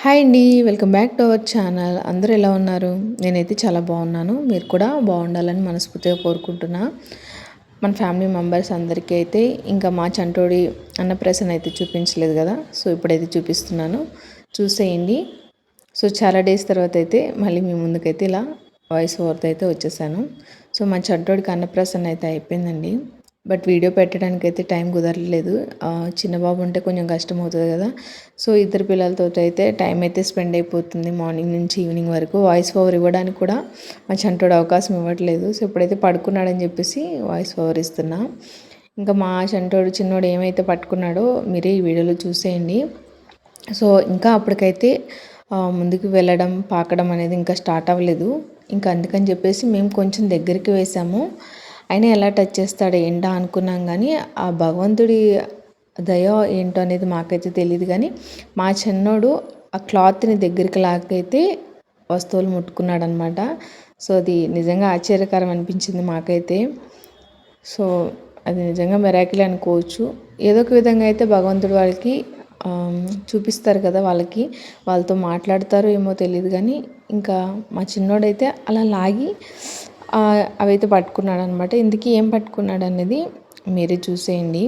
Hi అండి. Welcome back to our channel. అందరూ ఎలా ఉన్నారు? నేనైతే చాలా బాగున్నాను. మీరు కూడా బాగుండాలని మనస్ఫూర్తిగా కోరుకుంటున్నా. మన ఫ్యామిలీ మెంబర్స్ అందరికీ అయితే ఇంకా మా చంటోడి అన్నప్రాసన అయితే చూపించలేదు కదా, సో ఇప్పుడైతే చూపిస్తున్నాను, చూసేయండి. సో చాలా డేస్ తర్వాత అయితే మళ్ళీ మీ ముందుకైతే ఇలా వాయిస్ ఓవర్తో అయితే వచ్చేసాను. సో మా చంటోడికి అన్నప్రాసన అయితే అయిపోయిందండి. బట్ వీడియో పెట్టడానికి అయితే టైం కుదరలేదు. చిన్న బాబు ఉంటే కొంచెం కష్టం అవుతుంది కదా. సో ఇద్దరు పిల్లలతో అయితే టైం అయితే స్పెండ్ అయిపోతుంది మార్నింగ్ నుంచి ఈవినింగ్ వరకు. వాయిస్ ఓవర్ ఇవ్వడానికి కూడా మా చంటోడు అవకాశం ఇవ్వట్లేదు. సో ఇప్పుడైతే పడుకున్నాడని చెప్పేసి వాయిస్ ఓవర్ ఇస్తున్నా. ఇంకా మా చంటోడు చిన్నోడు ఏమైతే పట్టుకున్నాడో మీరే ఈ వీడియోలో చూసేయండి. సో ఇంకా అప్పటికైతే ముందుకు వెళ్ళడం పాకడం అనేది ఇంకా స్టార్ట్ అవ్వలేదు. ఇంకా అందుకని చెప్పేసి మేము కొంచెం దగ్గరికి వేసాము. అయినా ఎలా టచ్ చేస్తాడు ఏంటా అనుకున్నాం, కానీ ఆ భగవంతుడి దయ ఏంటో అనేది మాకైతే తెలియదు. కానీ మా చిన్నోడు ఆ క్లాత్ని దగ్గరికి లాగైతే వస్తువులు ముట్టుకున్నాడు అనమాట. సో అది నిజంగా ఆశ్చర్యకరం అనిపించింది మాకైతే. సో అది నిజంగా మిరాకిల్ అనుకోవచ్చు. ఏదో ఒక విధంగా అయితే భగవంతుడు వాళ్ళకి చూపిస్తారు కదా, వాళ్ళతో మాట్లాడతారు ఏమో తెలియదు. కానీ ఇంకా మా చిన్నోడైతే అలా లాగి అవైతే పట్టుకున్నాడు అనమాట. ఇందుకు ఏం పట్టుకున్నాడు అనేది మీరే చూసేయండి.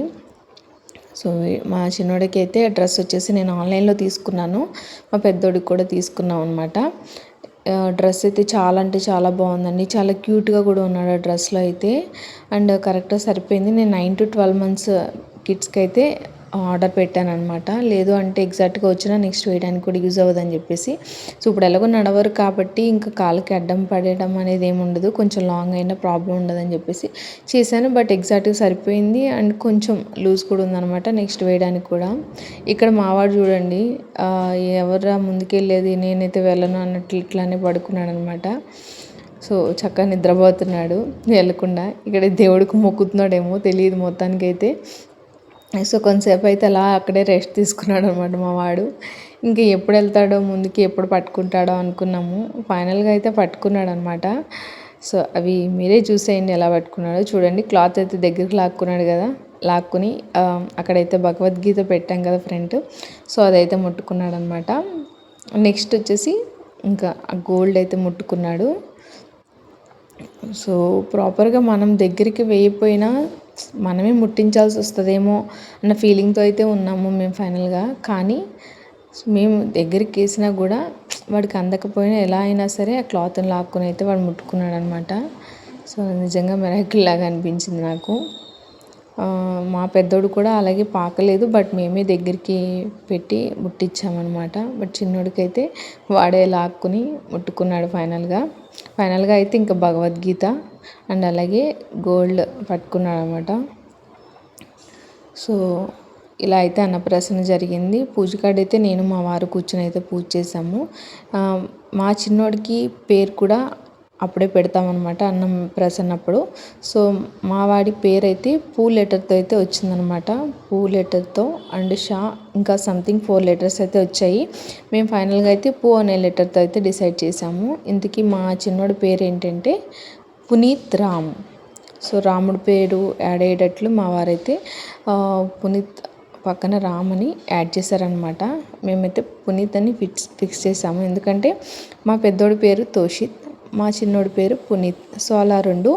సో మా చిన్నోడికి అయితే డ్రెస్ వచ్చేసి నేను ఆన్లైన్లో తీసుకున్నాను, మా పెద్దోడికి కూడా తీసుకున్నాం అనమాట. డ్రెస్ అయితే చాలా అంటే చాలా బాగుందండి. చాలా క్యూట్గా కూడా ఉన్నాడు ఆ డ్రెస్లో అయితే. అండ్ కరెక్ట్గా సరిపోయింది. నేను 9 to 12 months కిడ్స్కి అయితే ఆర్డర్ పెట్టాను అనమాట. లేదు అంటే ఎగ్జాక్ట్గా వచ్చినా నెక్స్ట్ వేయడానికి కూడా యూజ్ అవ్వదని చెప్పేసి. సో ఇప్పుడు ఎలాగో నడవరు కాబట్టి ఇంకా కాళ్ళకి అడ్డం పడేయడం అనేది ఏమి ఉండదు, కొంచెం లాంగ్ అయినా ప్రాబ్లం ఉండదని చెప్పేసి చేశాను. బట్ ఎగ్జాక్ట్గా సరిపోయింది. అండ్ కొంచెం లూజ్ కూడా ఉందన్నమాట నెక్స్ట్ వేయడానికి కూడా. ఇక్కడ మావాడు చూడండి, ఎవరా ముందుకెళ్ళేది, నేనైతే వెళ్ళను అన్నట్లు ఇట్లానే పడుకున్నాడు అనమాట. సో చక్కగా నిద్రపోతున్నాడు వెళ్ళకుండా. ఇక్కడ దేవుడికి మొక్కుతున్నాడేమో తెలియదు మొత్తానికైతే. సో కొంతసేపు అయితే అలా అక్కడే రెస్ట్ తీసుకున్నాడు అనమాట మా వాడు. ఇంక ఎప్పుడు వెళ్తాడో ముందుకి, ఎప్పుడు పట్టుకుంటాడో అనుకున్నాము. ఫైనల్గా అయితే పట్టుకున్నాడు అనమాట. సో అవి మీరే చూసేయండి ఎలా పట్టుకున్నాడో. చూడండి, క్లాత్ అయితే దగ్గరికి లాక్కున్నాడు కదా, లాక్కుని అక్కడైతే భగవద్గీత పెట్టాం కదా ఫ్రంట్, సో అదైతే ముట్టుకున్నాడు అనమాట. నెక్స్ట్ వచ్చేసి ఇంకా గోల్డ్ అయితే ముట్టుకున్నాడు. సో ప్రాపర్గా మనం దగ్గరికి వేయపోయినా మనమే ముట్టించాల్సి వస్తుందేమో అన్న ఫీలింగ్తో అయితే ఉన్నాము మేము ఫైనల్గా. కానీ మేము దగ్గరికి వేసినా కూడా వాడికి అందకపోయినా ఎలా అయినా సరే ఆ క్లాత్ని లాక్కుని అయితే వాడు ముట్టుకున్నాడు అనమాట. సో నిజంగా మిరాకిల్ లాగా అనిపించింది నాకు. మా పెద్దోడు కూడా అలాగే పాకలేదు, బట్ మేమే దగ్గరికి పెట్టి ముట్టించామన్నమాట. బట్ చిన్నోడికైతే వాడే లాక్కుని ముట్టుకున్నాడు ఫైనల్గా అయితే ఇంకా భగవద్గీత అండ్ అలాగే గోల్డ్ పట్టుకున్నాడు అనమాట. సో ఇలా అయితే అన్నప్రాసన జరిగింది. పూజ కాడ అయితే నేను మా వారు కూర్చొని అయితే పూజ చేసాము. మా చిన్నోడికి పేరు కూడా అప్పుడే పెడతామన్నమాట అన్నం ప్రసన్నప్పుడు. సో మా వాడి పేరు అయితే పూ లెటర్తో అయితే వచ్చిందనమాట. పూ లెటర్తో అండ్ షా ఇంకా సంథింగ్ 4 letters అయితే వచ్చాయి. మేము ఫైనల్గా అయితే పూ అనే లెటర్తో అయితే డిసైడ్ చేసాము. ఇంతకీ మా చిన్నోడి పేరు ఏంటంటే పునీత్ రామ్. సో రాముడి పేరు యాడ్ అయ్యేటట్లు మా వారైతే పునీత్ పక్కన రామ్ అని యాడ్ చేశారనమాట. మేమైతే పునీత్ అని ఫిక్స్ చేసాము. ఎందుకంటే మా పెద్దోడి పేరు తోషిత్, మా చిన్నోడి పేరు పునీత్. సో అలా రెండు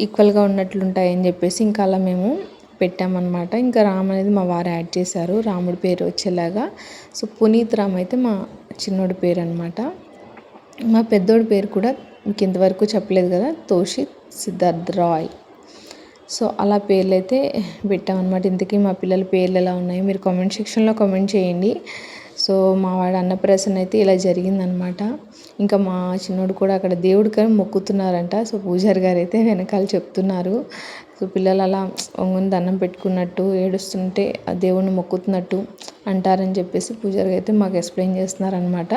ఈక్వల్గా ఉన్నట్లుంటాయని చెప్పేసి ఇంకా అలా మేము పెట్టామన్నమాట. ఇంకా రామ్ అనేది మా వారు యాడ్ చేశారు రాముడి పేరు వచ్చేలాగా. సో పునీత్ రామ్ అయితే మా చిన్నోడి పేరు అనమాట. మా పెద్దోడి పేరు కూడా మీకు ఇంతవరకు చెప్పలేదు కదా, తోషిత్ సిద్ధార్థ్ రాయ్. సో అలా పేర్లు అయితే పెట్టామన్నమాట. ఇంతకీ మా పిల్లల పేర్లు ఎలా ఉన్నాయో మీరు కామెంట్ సెక్షన్లో కామెంట్ చేయండి. సో మా వాడు అన్నప్రాసన అయితే ఇలా జరిగిందనమాట. ఇంకా మా చిన్నోడు కూడా అక్కడ దేవుడికి మొక్కుతున్నారంట. సో పూజారి గారు అయితే వెనకాల చెప్తున్నారు. సో పిల్లలు అలా ఒంగుని దండం పెట్టుకున్నట్టు ఏడుస్తుంటే ఆ దేవుడిని మొక్కుతున్నట్టు అంటారని చెప్పేసి పూజారి గారు అయితే మాకు ఎక్స్ప్లెయిన్ చేస్తున్నారనమాట.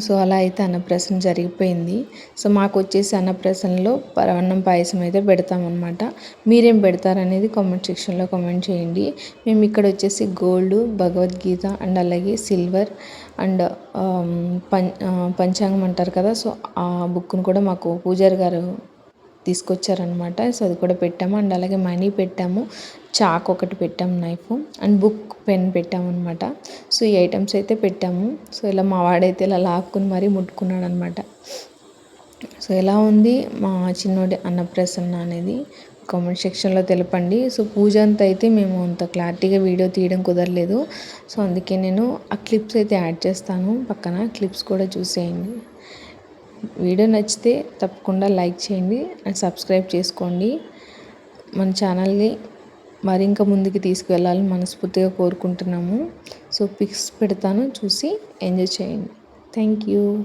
సో అలా అయితే అన్నప్రాసన జరిగిపోయింది. సో మాకు వచ్చేసి అన్నప్రాసనలో పరమాన్నం పాయసం అయితే పెడతామన్నమాట. మీరేం పెడతారనేది కామెంట్ సెక్షన్లో కామెంట్ చేయండి. మేము ఇక్కడ వచ్చేసి గోల్డ్, భగవద్గీత అండ్ అలాగే సిల్వర్ అండ్ పంచాంగం అంటారు కదా, సో ఆ బుక్ను కూడా మాకు పూజారి గారు తీసుకొచ్చారనమాట. సో అది కూడా పెట్టాము. అండ్ అలాగే మనీ పెట్టాము, చాక్ ఒకటి పెట్టాము, నైఫ్ అండ్ బుక్ పెన్ పెట్టామన్నమాట. సో ఈ ఐటమ్స్ అయితే పెట్టాము. సో ఇలా మా వాడైతే ఇలా లాక్కుని మరీ ముట్టుకున్నాడు అనమాట. సో ఎలా ఉంది మా చిన్నోడి అన్నప్రసన్న అనేది కామెంట్ సెక్షన్లో తెలపండి. సో పూజ అంతా అయితే మేము అంత క్లారిటీగా వీడియో తీయడం కుదరలేదు. సో అందుకే నేను ఆ క్లిప్స్ అయితే యాడ్ చేస్తాను పక్కన, క్లిప్స్ కూడా చూసేయండి. వీడియో నచ్చితే తప్పకుండా లైక్ చేయండి అండ్ సబ్స్క్రైబ్ చేసుకోండి. మన ఛానల్ని మరి ఇంకా ముందుకు తీసుకువెళ్ళాలని మనస్ఫూర్తిగా కోరుకుంటున్నాము. సో పిక్స్ పెడతాను, చూసి ఎంజాయ్ చేయండి. Thank you.